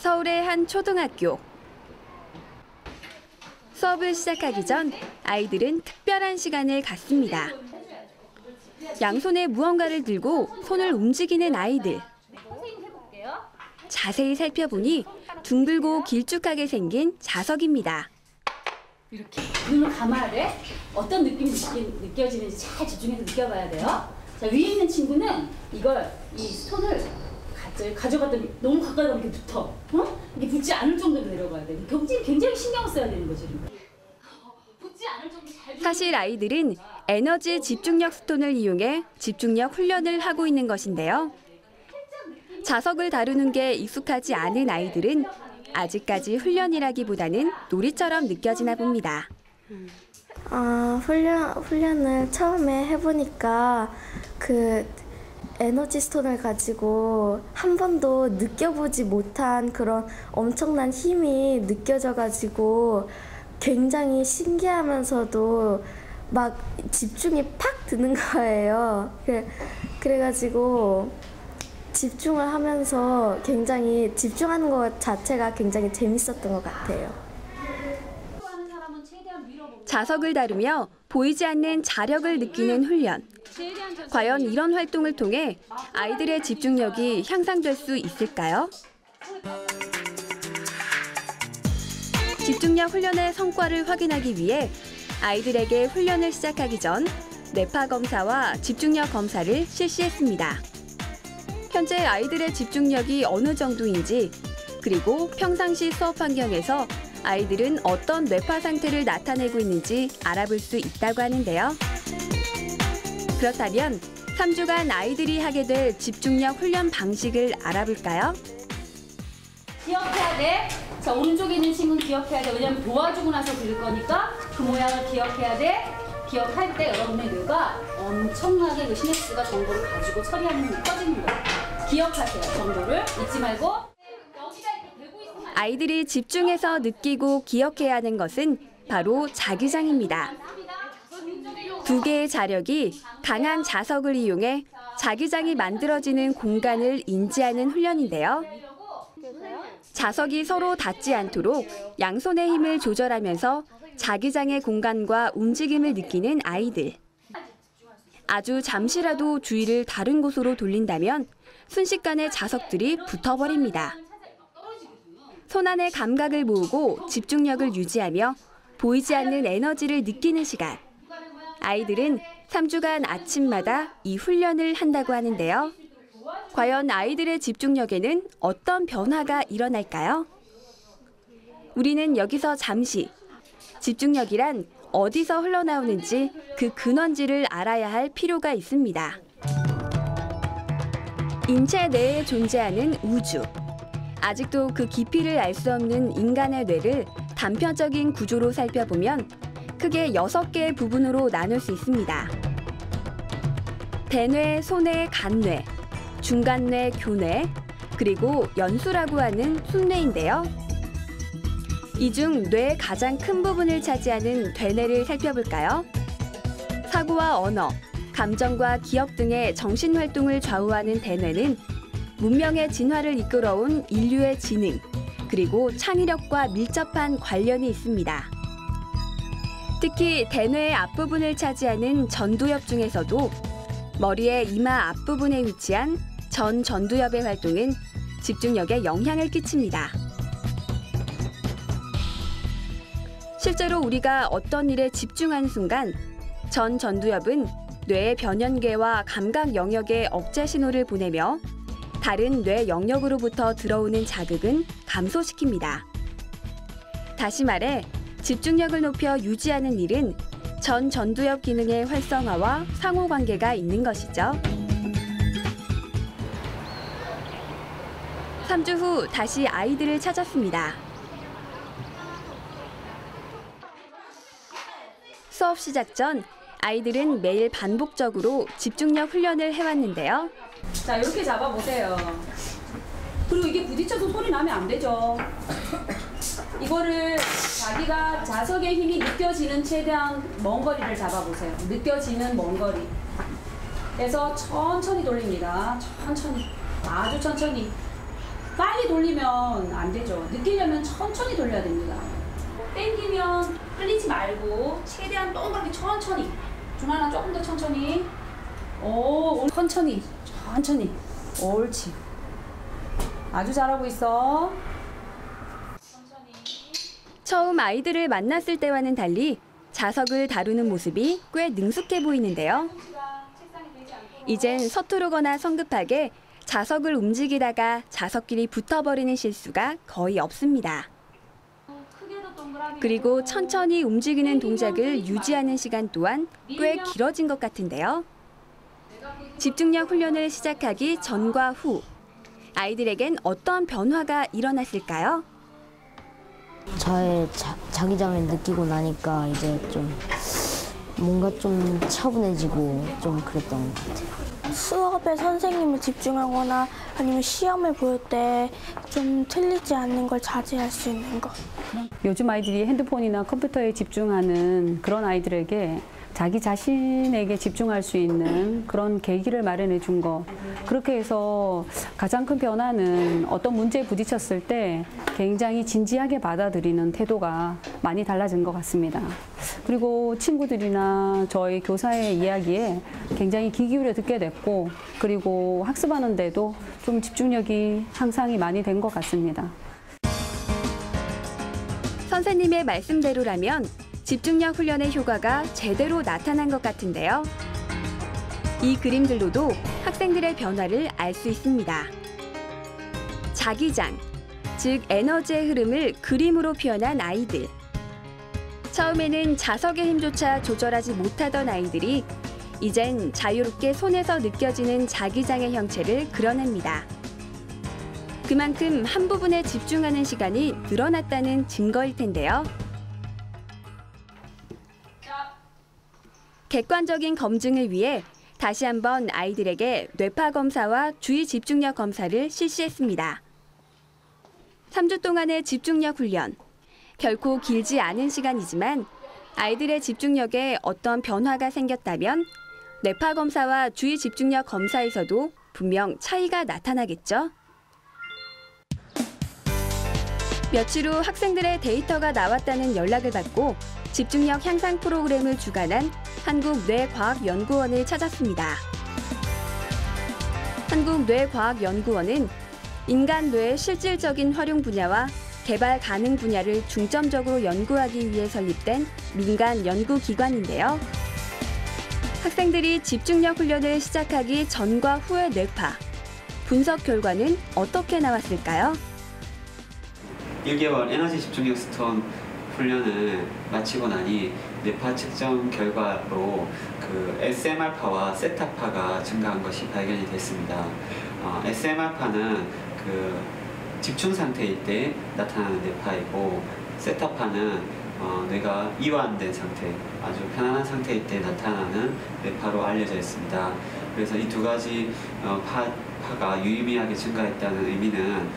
서울의 한 초등학교. 수업을 시작하기 전 아이들은 특별한 시간을 갖습니다. 양손에 무언가를 들고 손을 움직이는 아이들. 자세히 살펴보니 둥글고 길쭉하게 생긴 자석입니다. 이렇게 눈을 감아야 돼. 어떤 느낌이 느껴지는지 잘 집중해서 느껴봐야 돼요. 자, 위에 있는 친구는 이 손을 가져갔더니 너무 가까이 가면 이렇게 붙어. 이게 붙지 않을 정도로 내려가야 돼. 굉장히 신경을 써야 되는 거죠. 붙지 않을 정도 잘. 사실 아이들은 에너지 집중력 스톤을 이용해 집중력 훈련을 하고 있는 것인데요. 자석을 다루는 게 익숙하지 않은 아이들은 아직까지 훈련이라기보다는 놀이처럼 느껴지나 봅니다. 훈련을 처음에 해보니까 그 에너지 스톤을 가지고 한 번도 느껴보지 못한 그런 엄청난 힘이 느껴져가지고 굉장히 신기하면서도 막 집중이 팍 드는 거예요. 그래가지고 집중을 하면서 굉장히 집중하는 것 자체가 굉장히 재밌었던 것 같아요. 자석을 다루며 보이지 않는 자력을 느끼는 훈련. 과연 이런 활동을 통해 아이들의 집중력이 향상될 수 있을까요? 집중력 훈련의 성과를 확인하기 위해 아이들에게 훈련을 시작하기 전 뇌파 검사와 집중력 검사를 실시했습니다. 현재 아이들의 집중력이 어느 정도인지, 그리고 평상시 수업 환경에서 아이들은 어떤 뇌파 상태를 나타내고 있는지 알아볼 수 있다고 하는데요. 그렇다면 3주간 아이들이 하게 될 집중력 훈련 방식을 알아볼까요? 기억해야 돼. 자, 오른쪽에 있는 친구는 기억해야 돼. 왜냐면 도와주고 나서 그릴 거니까 그 모양을 기억해야 돼. 기억할 때 여러분의 뇌가 엄청나게 그 시냅스가 정보를 가지고 처리하는 힘이 커지는 거예요. 기억하세요. 정보를 잊지 말고. 아이들이 집중해서 느끼고 기억해야 하는 것은 바로 자기장입니다. 두 개의 자력이 강한 자석을 이용해 자기장이 만들어지는 공간을 인지하는 훈련인데요. 자석이 서로 닿지 않도록 양손의 힘을 조절하면서 자기장의 공간과 움직임을 느끼는 아이들. 아주 잠시라도 주의를 다른 곳으로 돌린다면 순식간에 자석들이 붙어버립니다. 손 안의 감각을 모으고 집중력을 유지하며 보이지 않는 에너지를 느끼는 시간. 아이들은 3주간 아침마다 이 훈련을 한다고 하는데요. 과연 아이들의 집중력에는 어떤 변화가 일어날까요? 우리는 여기서 잠시 집중력이란 어디서 흘러나오는지 그 근원지를 알아야 할 필요가 있습니다. 인체 내에 존재하는 우주. 아직도 그 깊이를 알 수 없는 인간의 뇌를 단편적인 구조로 살펴보면 크게 6개의 부분으로 나눌 수 있습니다. 대뇌, 소뇌, 간뇌, 중간뇌, 교뇌, 그리고 연수라고 하는 순뇌인데요. 이 중 뇌의 가장 큰 부분을 차지하는 대뇌를 살펴볼까요? 사고와 언어, 감정과 기억 등의 정신활동을 좌우하는 대뇌는 문명의 진화를 이끌어온 인류의 지능, 그리고 창의력과 밀접한 관련이 있습니다. 특히 대뇌의 앞부분을 차지하는 전두엽 중에서도 머리의 이마 앞부분에 위치한 전두엽의 활동은 집중력에 영향을 끼칩니다. 실제로 우리가 어떤 일에 집중한 순간 전두엽은 뇌의 변연계와 감각 영역에 억제 신호를 보내며 다른 뇌 영역으로부터 들어오는 자극은 감소시킵니다. 다시 말해 집중력을 높여 유지하는 일은 전두엽 기능의 활성화와 상호관계가 있는 것이죠. 3주 후 다시 아이들을 찾았습니다. 수업 시작 전 아이들은 매일 반복적으로 집중력 훈련을 해왔는데요. 자, 이렇게 잡아보세요. 그리고 이게 부딪혀서 소리 나면 안 되죠. 이거를 자기가 자석의 힘이 느껴지는 최대한 먼 거리를 잡아보세요. 느껴지는 먼 거리. 그래서 천천히 돌립니다. 천천히. 아주 천천히. 빨리 돌리면 안 되죠. 느끼려면 천천히 돌려야 됩니다. 땡기면 끌리지 말고 최대한 동그랗게 천천히. 준하나 조금 더 천천히. 오, 천천히. 옳지. 아주 잘하고 있어. 천천히. 처음 아이들을 만났을 때와는 달리 자석을 다루는 모습이 꽤 능숙해 보이는데요. 이젠 서투르거나 성급하게 자석을 움직이다가 자석끼리 붙어버리는 실수가 거의 없습니다. 그리고 천천히 움직이는 동작을 유지하는 시간 또한 꽤 길어진 것 같은데요. 집중력 훈련을 시작하기 전과 후, 아이들에겐 어떤 변화가 일어났을까요? 저의 자기장을 느끼고 나니까 이제 좀 뭔가 좀 차분해지고 좀 그랬던 것 같아요. 수업에 선생님을 집중하거나 아니면 시험을 볼 때 좀 틀리지 않는 걸 자제할 수 있는 것. 요즘 아이들이 핸드폰이나 컴퓨터에 집중하는 그런 아이들에게 자기 자신에게 집중할 수 있는 그런 계기를 마련해 준 거. 그렇게 해서 가장 큰 변화는 어떤 문제에 부딪혔을 때 굉장히 진지하게 받아들이는 태도가 많이 달라진 것 같습니다. 그리고 친구들이나 저희 교사의 이야기에 굉장히 귀 기울여 듣게 됐고, 그리고 학습하는 데도 좀 집중력이 향상이 많이 된 것 같습니다. 선생님의 말씀대로라면 집중력 훈련의 효과가 제대로 나타난 것 같은데요. 이 그림들로도 학생들의 변화를 알 수 있습니다. 자기장, 즉 에너지의 흐름을 그림으로 표현한 아이들. 처음에는 자석의 힘조차 조절하지 못하던 아이들이 이젠 자유롭게 손에서 느껴지는 자기장의 형체를 그려냅니다. 그만큼 한 부분에 집중하는 시간이 늘어났다는 증거일 텐데요. 객관적인 검증을 위해 다시 한번 아이들에게 뇌파 검사와 주의 집중력 검사를 실시했습니다. 3주 동안의 집중력 훈련. 결코 길지 않은 시간이지만 아이들의 집중력에 어떤 변화가 생겼다면 뇌파 검사와 주의 집중력 검사에서도 분명 차이가 나타나겠죠. 며칠 후 학생들의 데이터가 나왔다는 연락을 받고 집중력 향상 프로그램을 주관한 한국뇌과학연구원을 찾았습니다. 한국뇌과학연구원은 인간 뇌의 실질적인 활용 분야와 개발 가능 분야를 중점적으로 연구하기 위해 설립된 민간 연구기관인데요. 학생들이 집중력 훈련을 시작하기 전과 후의 뇌파, 분석 결과는 어떻게 나왔을까요? 1개월 에너지 집중력 스톤 훈련을 마치고 나니 뇌파 측정 결과로 그 SM알파와 세타파가 증가한 것이 발견이 됐습니다. SM알파는 그 집중 상태일 때 나타나는 뇌파이고, 세타파는 뇌가 이완된 상태, 아주 편안한 상태일 때 나타나는 뇌파로 알려져 있습니다. 그래서 이 두 가지 파가 유의미하게 증가했다는 의미는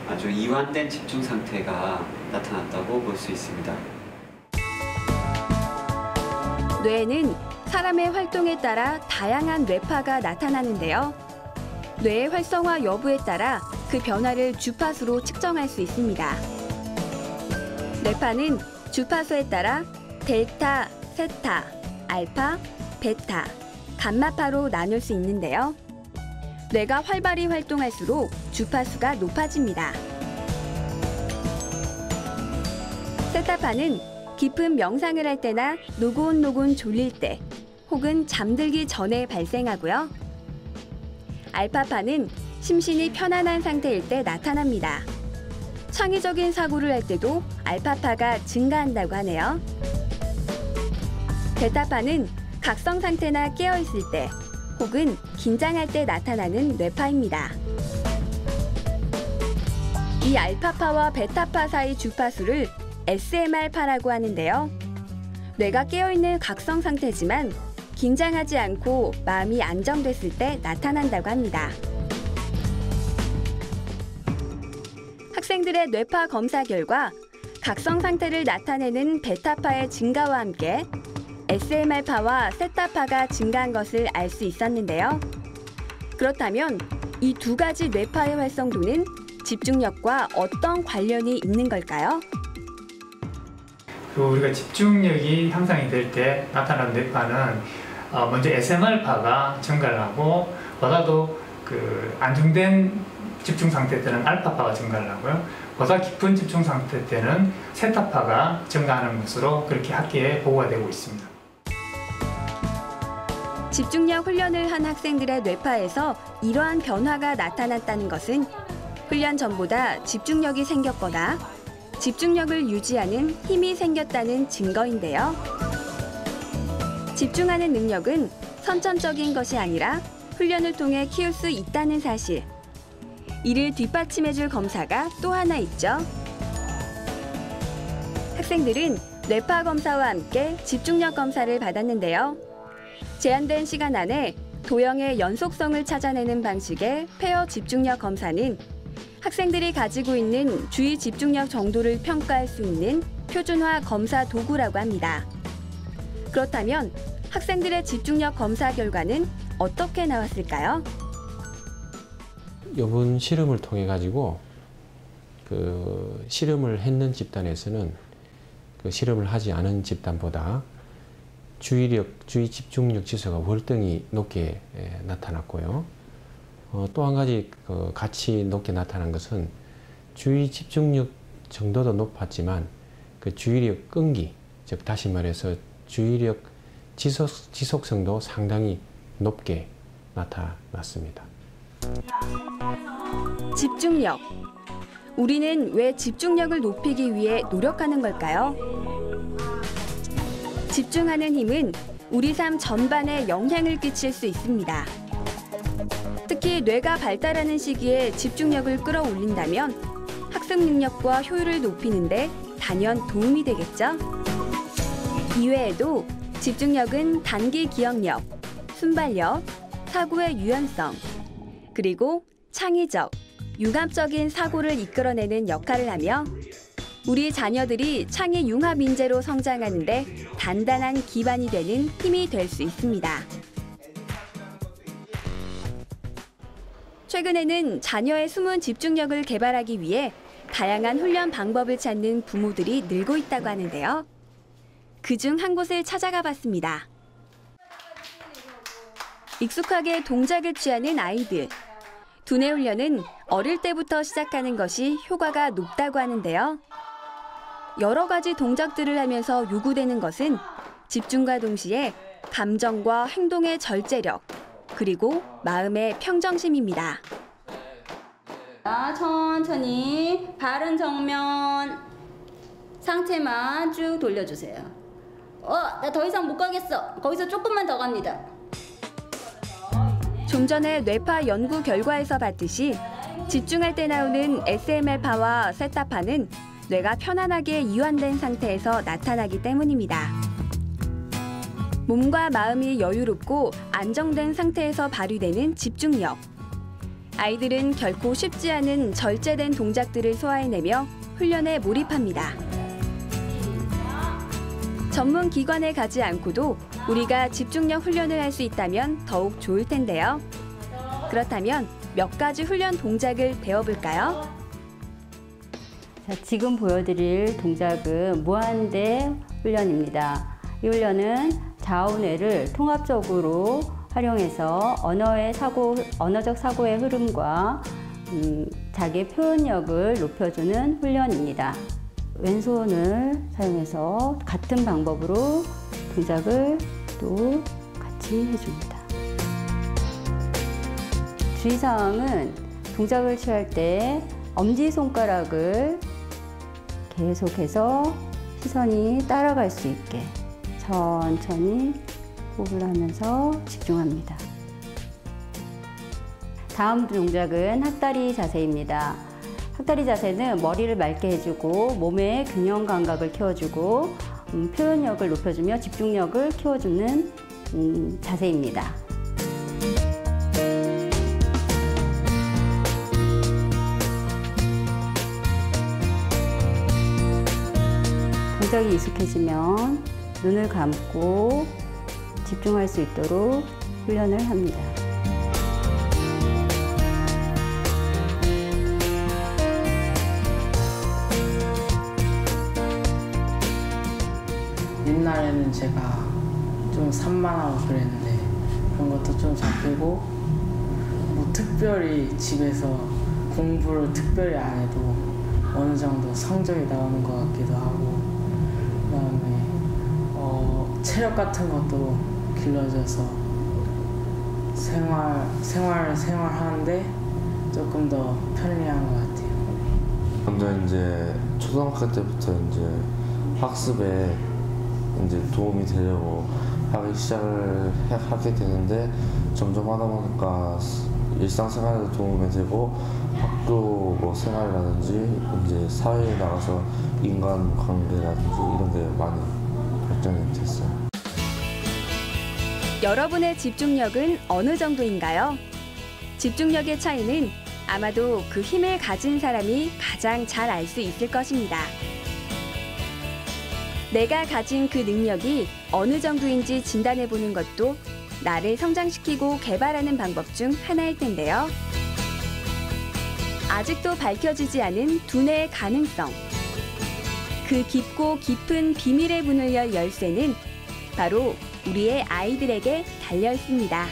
아주 이완된 집중 상태가 나타났다고 볼 수 있습니다. 뇌에는 사람의 활동에 따라 다양한 뇌파가 나타나는데요. 뇌의 활성화 여부에 따라 그 변화를 주파수로 측정할 수 있습니다. 뇌파는 주파수에 따라 델타, 세타, 알파, 베타, 감마파로 나눌 수 있는데요. 뇌가 활발히 활동할수록 주파수가 높아집니다. 세타파는 깊은 명상을 할 때나 노곤노곤 졸릴 때 혹은 잠들기 전에 발생하고요. 알파파는 심신이 편안한 상태일 때 나타납니다. 창의적인 사고를 할 때도 알파파가 증가한다고 하네요. 베타파는 각성 상태나 깨어있을 때 혹은 긴장할 때 나타나는 뇌파입니다. 이 알파파와 베타파 사이 주파수를 SM알파라고 하는데요. 뇌가 깨어있는 각성 상태지만 긴장하지 않고 마음이 안정됐을 때 나타난다고 합니다. 학생들의 뇌파 검사 결과 각성 상태를 나타내는 베타파의 증가와 함께 SM알파와 세타파가 증가한 것을 알 수 있었는데요. 그렇다면 이 두 가지 뇌파의 활성도는 집중력과 어떤 관련이 있는 걸까요? 우리가 집중력이 향상이 될 때 나타나는 뇌파는 먼저 SMR파가 증가를 하고 보다도 안정된 집중 상태 때는 알파파가 증가를 하고요. 보다 깊은 집중 상태 때는 세타파가 증가하는 것으로 그렇게 학계에 보고가 되고 있습니다. 집중력 훈련을 한 학생들의 뇌파에서 이러한 변화가 나타났다는 것은 훈련 전보다 집중력이 생겼거나 집중력을 유지하는 힘이 생겼다는 증거인데요. 집중하는 능력은 선천적인 것이 아니라 훈련을 통해 키울 수 있다는 사실. 이를 뒷받침해줄 검사가 또 하나 있죠. 학생들은 뇌파 검사와 함께 집중력 검사를 받았는데요. 제한된 시간 안에 도형의 연속성을 찾아내는 방식의 페어 집중력 검사는 학생들이 가지고 있는 주의 집중력 정도를 평가할 수 있는 표준화 검사 도구라고 합니다. 그렇다면 학생들의 집중력 검사 결과는 어떻게 나왔을까요? 이번 실험을 통해 가지고 실험을 했는 집단에서는 실험을 하지 않은 집단보다 주의 집중력 지수가 월등히 높게 나타났고요. 또 한 가지 같이 높게 나타난 것은 주의 집중력 정도도 높았지만 주의력 끈기, 즉 다시 말해서 주의력 지속성도 상당히 높게 나타났습니다. 집중력. 우리는 왜 집중력을 높이기 위해 노력하는 걸까요? 집중하는 힘은 우리 삶 전반에 영향을 끼칠 수 있습니다. 특히 뇌가 발달하는 시기에 집중력을 끌어올린다면 학습 능력과 효율을 높이는 데 단연 도움이 되겠죠. 이외에도 집중력은 단기 기억력, 순발력, 사고의 유연성, 그리고 창의적, 융합적인 사고를 이끌어내는 역할을 하며 우리 자녀들이 창의 융합 인재로 성장하는 데 단단한 기반이 되는 힘이 될 수 있습니다. 최근에는 자녀의 숨은 집중력을 개발하기 위해 다양한 훈련 방법을 찾는 부모들이 늘고 있다고 하는데요. 그중 한 곳을 찾아가 봤습니다. 익숙하게 동작을 취하는 아이들. 두뇌 훈련은 어릴 때부터 시작하는 것이 효과가 높다고 하는데요. 여러 가지 동작들을 하면서 요구되는 것은 집중과 동시에 감정과 행동의 절제력, 그리고 마음의 평정심입니다. 천천히 바른 정면 상체만 쭉 돌려주세요. 나 더 이상 못 가겠어. 거기서 조금만 더 갑니다. 좀 전에 뇌파 연구 결과에서 봤듯이 집중할 때 나오는 SMR파와 세타파는 뇌가 편안하게 이완된 상태에서 나타나기 때문입니다. 몸과 마음이 여유롭고 안정된 상태에서 발휘되는 집중력. 아이들은 결코 쉽지 않은 절제된 동작들을 소화해내며 훈련에 몰입합니다. 전문 기관에 가지 않고도 우리가 집중력 훈련을 할 수 있다면 더욱 좋을 텐데요. 그렇다면 몇 가지 훈련 동작을 배워볼까요? 자, 지금 보여드릴 동작은 무한대 훈련입니다. 이 훈련은 좌우뇌를 통합적으로 활용해서 언어적 사고의 흐름과 자기의 표현력을 높여주는 훈련입니다. 왼손을 사용해서 같은 방법으로 동작을 또 같이 해줍니다. 주의사항은 동작을 취할 때 엄지손가락을 계속해서 시선이 따라갈 수 있게 천천히 호흡을 하면서 집중합니다. 다음 동작은 학다리 자세입니다. 학다리 자세는 머리를 맑게 해주고 몸의 균형 감각을 키워주고 표현력을 높여주며 집중력을 키워주는 자세입니다. 동작이 익숙해지면 눈을 감고 집중할 수 있도록 훈련을 합니다. 제가 좀 산만하고 그랬는데 그런 것도 좀 잡히고 뭐 특별히 집에서 공부를 특별히 안 해도 어느 정도 성적이 나오는 것 같기도 하고 그다음에 체력 같은 것도 길러져서 생활하는데 조금 더 편리한 것 같아요. 먼저 이제 초등학교 때부터 이제 학습에 이제 도움이 되려고 하기 시작을 하게 되는데 점점 하다 보니까 일상생활에도 도움이 되고 학교 뭐 생활이라든지 이제 사회에 나가서 인간관계라든지 이런 게 많이 발전이 됐어요. 여러분의 집중력은 어느 정도인가요? 집중력의 차이는 아마도 그 힘을 가진 사람이 가장 잘 알 수 있을 것입니다. 내가 가진 그 능력이 어느 정도인지 진단해 보는 것도 나를 성장시키고 개발하는 방법 중 하나일 텐데요. 아직도 밝혀지지 않은 두뇌의 가능성. 그 깊고 깊은 비밀의 문을 열 열쇠는 바로 우리의 아이들에게 달려 있습니다.